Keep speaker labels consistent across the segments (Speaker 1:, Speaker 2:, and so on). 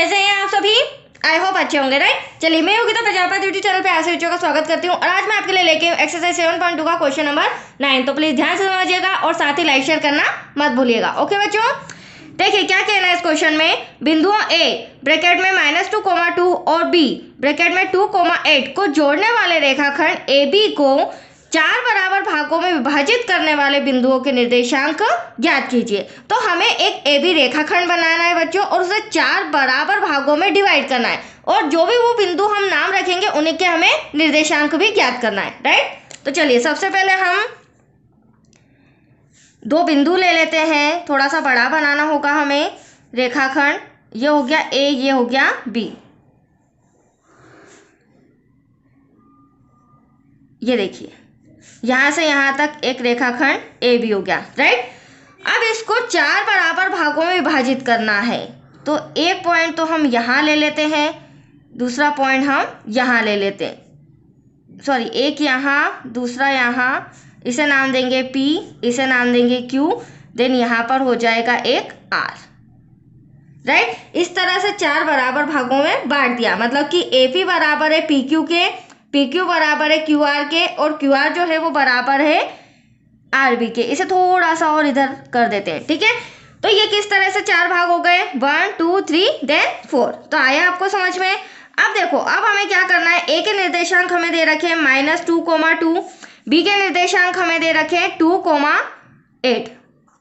Speaker 1: कैसे हैं आप सभी? आई होप अच्छे होंगे, राइट। चलिए, मैं योगिता प्रजापति यूट्यूब चैनल पे आप सभी का स्वागत करती हूँ और आज मैं आपके लिए लेके हूँ एक्सरसाइज 7.2 का क्वेश्चन नंबर 9। तो प्लीज ध्यान से समझिएगा और साथ ही लाइक शेयर करना मत भूलिएगा। ओके बच्चों, देखिए क्या कहना है इस क्वेश्चन में। बिंदुओं ए ब्रैकेट में -2, 2 और बी ब्रैकेट में 2, 8 को जोड़ने वाले रेखाखंड ए बी को 4 बराबर भागों में विभाजित करने वाले बिंदुओं के निर्देशांक ज्ञात कीजिए। तो हमें एक ए बी रेखाखंड बनाना है बच्चों और उसे 4 बराबर भागों में डिवाइड करना है और जो भी वो बिंदु हम नाम रखेंगे उन्हीं के हमें निर्देशांक भी ज्ञात करना है, राइट। तो चलिए सबसे पहले हम 2 बिंदु ले लेते हैं, थोड़ा सा बड़ा बनाना होगा हमें रेखाखंड। ये हो गया ए, ये हो गया बी। ये देखिए यहां से यहां तक एक रेखाखंड ए बी हो गया, राइट। अब इसको 4 बराबर भागों में विभाजित करना है। तो एक पॉइंट तो हम यहां ले लेते हैं, दूसरा पॉइंट हम यहां ले लेते हैं। सॉरी, एक यहां, दूसरा यहां। इसे नाम देंगे P, इसे नाम देंगे Q, देन यहां पर हो जाएगा एक R, राइट। इस तरह से 4 बराबर भागों में बांट दिया, मतलब कि AP बराबर है PQ के, PQ बराबर है QR के और QR जो है वो बराबर है RB के। इसे थोड़ा सा और इधर कर देते हैं, ठीक है। तो ये किस तरह से 4 भाग हो गए, 1 2 3 देन 4। तो आया आपको समझ में। अब देखो, अब हमें क्या करना है। ए के निर्देशांक हमें दे रखे -2, 2, बी के निर्देशांक हमें दे रखे 2, 8।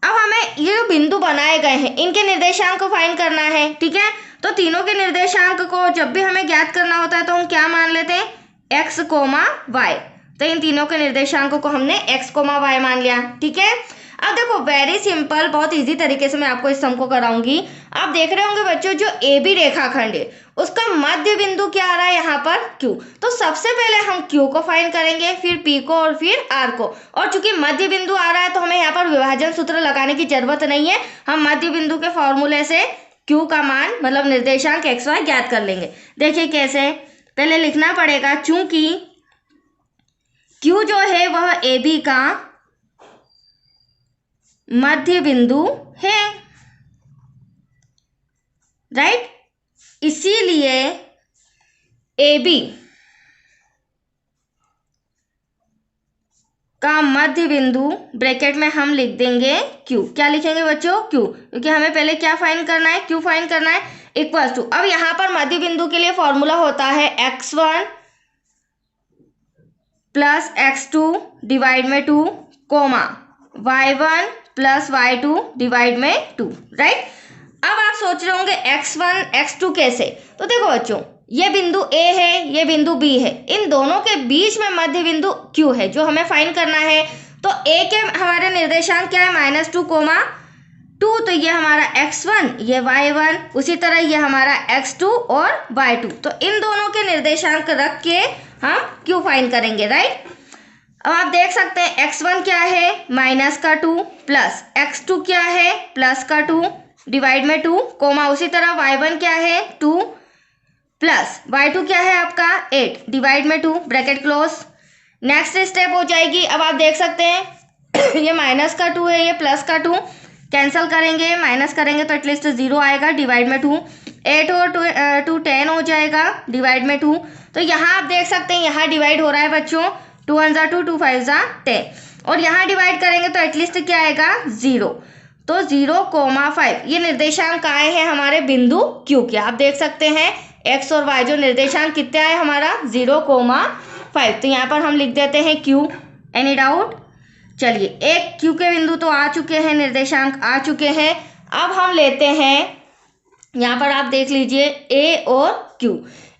Speaker 1: अब हमें ये जो बिंदु बनाए गए हैं इनके निर्देशांक को फाइंड करना है, ठीक है। तो तीनों के निर्देशांक को जब भी हमें ज्ञात करना होता है तो हम क्या मान लेते हैं, x, y। तो इन तीनों के निर्देशांकों को हमने x, y मान लिया, ठीक है। अब देखो वेरी सिंपल, बहुत इजी तरीके से मैं आपको इस सम को कराऊंगी। आप देख रहे होंगे बच्चों, जो ए बी रेखाखंड है उसका मध्य बिंदु क्या आ रहा है यहाँ पर, Q। तो सबसे पहले हम Q को फाइंड करेंगे, फिर P को और फिर R को। और चूंकि मध्य बिंदु आ रहा है तो हमें यहाँ पर विभाजन सूत्र लगाने की जरूरत नहीं है। हम मध्य बिंदु के फॉर्मूले से Q का मान मतलब निर्देशांक x, y ज्ञात कर लेंगे। देखिए कैसे, पहले लिखना पड़ेगा, चूंकि Q जो है वह ए बी का मध्य बिंदु है, राइट। इसीलिए ए बी का मध्य बिंदु ब्रैकेट में हम लिख देंगे Q। क्या लिखेंगे बच्चों, Q, क्योंकि हमें पहले क्या फाइंड करना है, Q फाइंड करना है, इक्वल्स टू। अब यहां पर मध्य बिंदु के लिए फॉर्मूला होता है x1 प्लस x2 डिवाइड में 2, y1 प्लस y2 डिवाइड में 2, राइट। अब आप सोच रहे होंगे x1 x2 कैसे। तो देखो बच्चों, ये बिंदु A है, ये बिंदु B है, इन दोनों के बीच में मध्य बिंदु Q है जो हमें फाइंड करना है। तो A के हमारे निर्देशांक क्या है, -2, 2। तो ये हमारा x1, ये y1, उसी तरह ये हमारा x2 और y2। तो इन दोनों के निर्देशांक रख के हम Q फाइंड करेंगे, राइट। अब आप देख सकते हैं x1 क्या है, -2 प्लस x2 क्या है, +2 डिवाइड में 2, उसी तरह y1 क्या है 2 प्लस y2 क्या है आपका 8 डिवाइड में 2, ब्रैकेट क्लोज। नेक्स्ट स्टेप हो जाएगी। अब आप देख सकते हैं ये -2 है, ये +2 कैंसिल करेंगे, माइनस करेंगे तो एटलीस्ट 0 आएगा, डिवाइड में 2, 8 और 2 10 हो जाएगा, डिवाइड में 2। तो यहाँ आप देख सकते हैं यहाँ डिवाइड हो रहा है बच्चों, 2 1 = 2, 2 5 = 10 और यहाँ डिवाइड करेंगे तो एटलीस्ट क्या आएगा 0। तो 0, 5 ये निर्देशांक आए हैं हमारे बिंदु Q के। आप देख सकते हैं x और y जो निर्देशांक कितने आए हमारा 0, 5। तो यहाँ पर हम लिख देते हैं Q। Any doubt. चलिए, एक Q के बिंदु तो आ चुके हैं, निर्देशांक आ चुके हैं। अब हम लेते हैं, यहाँ पर आप देख लीजिए A और Q।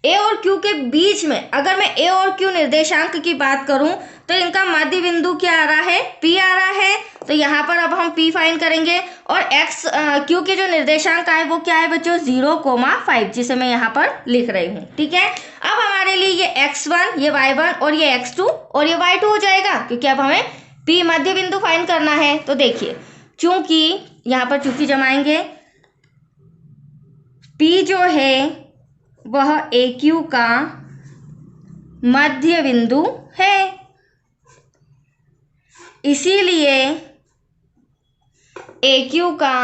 Speaker 1: A और Q के बीच में अगर मैं A और Q निर्देशांक की बात करूं तो इनका मध्य बिंदु क्या आ रहा है, P आ रहा है। तो यहाँ पर अब हम P फाइंड करेंगे और Q के जो निर्देशांक आए वो क्या है बच्चों, 0, 5, जिसे मैं यहाँ पर लिख रही हूँ, ठीक है। अब हमारे लिए ये x1, ये y1 और ये x2 और ये y2 हो जाएगा, क्योंकि अब हमें P मध्य बिंदु फाइंड करना है। तो देखिए, चूंकि यहाँ पर चूंकि जमाएंगे, P जो है वह AQ का मध्य बिंदु है, इसीलिए AQ का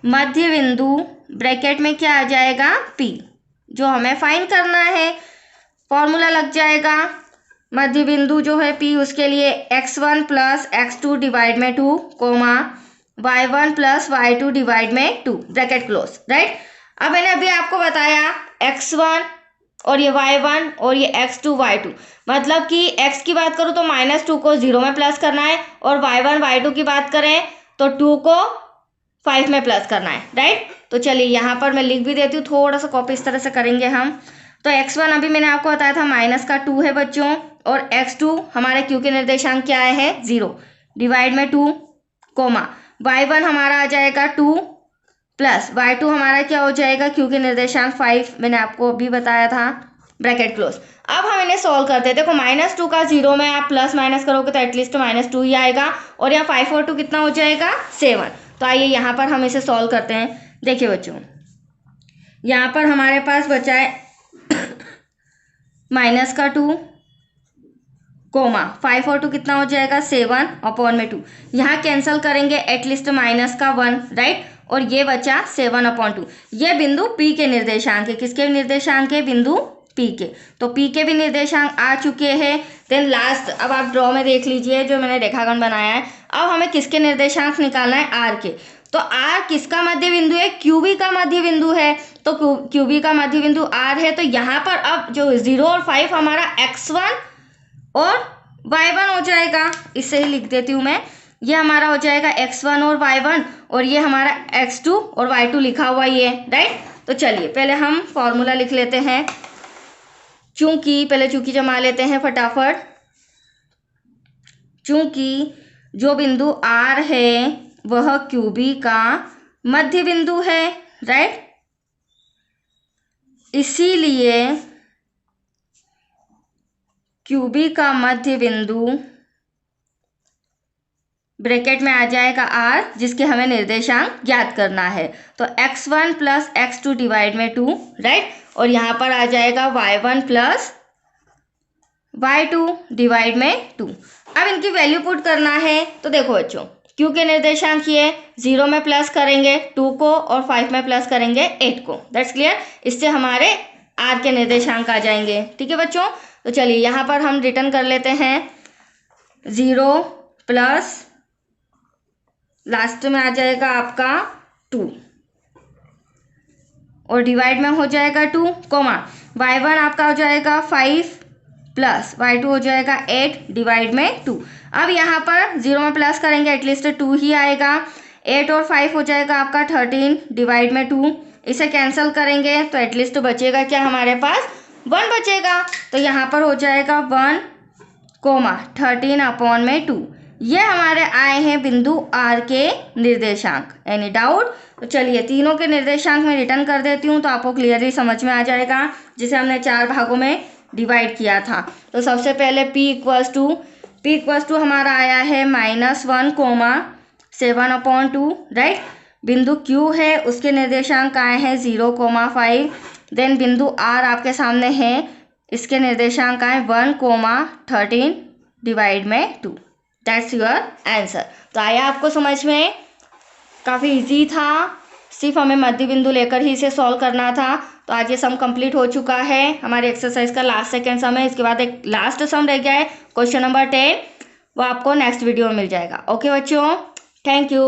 Speaker 1: मध्य बिंदु ब्रैकेट में क्या आ जाएगा P, जो हमें फाइंड करना है। फॉर्मूला लग जाएगा मध्य बिंदु जो है P, उसके लिए x1 प्लस x2 डिवाइड में 2 coma y1 plus y2 divide में 2 ब्रैकेट क्लोज, राइट। अब मैंने अभी आपको बताया x1 और ये y1 और ये x2 y2, मतलब कि x की बात करूँ तो -2 को 0 में प्लस करना है, और y1 y2 की बात करें तो 2 को 5 में प्लस करना है, राइट। तो चलिए यहाँ पर मैं लिख भी देती हूँ, थोड़ा सा कॉपी इस तरह से करेंगे हम। तो x1 अभी मैंने आपको बताया था -2 है बच्चों, और x2 हमारे q के निर्देशांक क्या है 0 डिवाइड में 2 कोमा y1 हमारा आ जाएगा 2 प्लस y2 हमारा क्या हो जाएगा q के निर्देशांक 5, मैंने आपको अभी बताया था, ब्रैकेट क्लोज। अब हम इन्हें सॉल्व करते हैं। देखो -2 का 0 में आप प्लस माइनस करोगे तो एटलीस्ट -2 ही आएगा, और यहाँ 5 और 2 कितना हो जाएगा 7। तो आइए यहाँ पर हम इसे सॉल्व करते हैं। देखिए बच्चों, यहाँ पर हमारे पास बचा है -2 कोमा 5 और 2 कितना हो जाएगा 7/2। यहाँ कैंसिल करेंगे एटलीस्ट -1, राइट, और ये बचा 7/2। ये बिंदु P के निर्देशांक है। किसके निर्देशांक है? बिंदु P के। तो P के भी निर्देशांक आ चुके हैं। देन लास्ट, अब आप ड्रॉ में देख लीजिए जो मैंने रेखाखंड बनाया है। अब हमें किसके निर्देशांक निकालना है? R के। तो R किसका मध्य बिंदु है? QB का मध्य बिंदु है। तो QB का मध्य बिंदु R है। तो यहाँ पर अब जो 0 और 5 हमारा x1 और y1 हो जाएगा। इससे ही लिख देती हूँ मैं, ये हमारा हो जाएगा x1 और y1, और ये हमारा x2 और y2 लिखा हुआ ही है, राइट। तो चलिए पहले हम फॉर्मूला लिख लेते हैं। चूंकि जमा लेते हैं फटाफट। चूंकि जो बिंदु R है वह QB का मध्य बिंदु है, राइट, इसीलिए QB का मध्य बिंदु ब्रैकेट में आ जाएगा R, जिसके हमें निर्देशांक ज्ञात करना है। तो x1 प्लस x2 डिवाइड में 2, राइट, और यहाँ पर आ जाएगा y1 प्लस y2 डिवाइड में 2। अब इनकी वैल्यू पुट करना है। तो देखो बच्चों, Q के निर्देशांक ये 0 में प्लस करेंगे 2 को, और 5 में प्लस करेंगे 8 को। That's clear. इससे हमारे R के निर्देशांक आ जाएंगे। ठीक है बच्चों। तो चलिए यहाँ पर हम रिटर्न कर लेते हैं। 0 प्लस लास्ट में आ जाएगा आपका 2, और डिवाइड में हो जाएगा 2 कोमा y1 आपका हो जाएगा 5 प्लस y2 हो जाएगा 8 डिवाइड में 2। अब यहाँ पर 0 में प्लस करेंगे एटलीस्ट 2 ही आएगा। 8 और 5 हो जाएगा आपका 13 डिवाइड में 2। इसे कैंसिल करेंगे तो एटलीस्ट बचेगा क्या हमारे पास? 1 बचेगा। तो यहाँ पर हो जाएगा 1 कोमा 13/2। ये हमारे आए हैं बिंदु R के निर्देशांक। Any doubt? तो चलिए तीनों के निर्देशांक में रिटर्न कर देती हूँ तो आपको क्लियरली समझ में आ जाएगा, जिसे हमने 4 भागों में डिवाइड किया था। तो सबसे पहले P इक्वल्स टू हमारा आया है -1 कोमा 7/2, राइट। बिंदु Q है, उसके निर्देशांक आए हैं 0 कोमा 5। देन बिंदु R आपके सामने है, इसके निर्देशांक आए 1 कोमा 13 डिवाइड में 2। That's your answer. तो आया आपको समझ में? काफ़ी इजी था, सिर्फ हमें मध्य बिंदु लेकर ही इसे सॉल्व करना था। तो आज ये सम कंप्लीट हो चुका है। हमारी एक्सरसाइज का लास्ट सेकेंड सम है। इसके बाद एक लास्ट सम रह गया है, क्वेश्चन नंबर 10, वो आपको नेक्स्ट वीडियो में मिल जाएगा। ओके बच्चों, थैंक यू।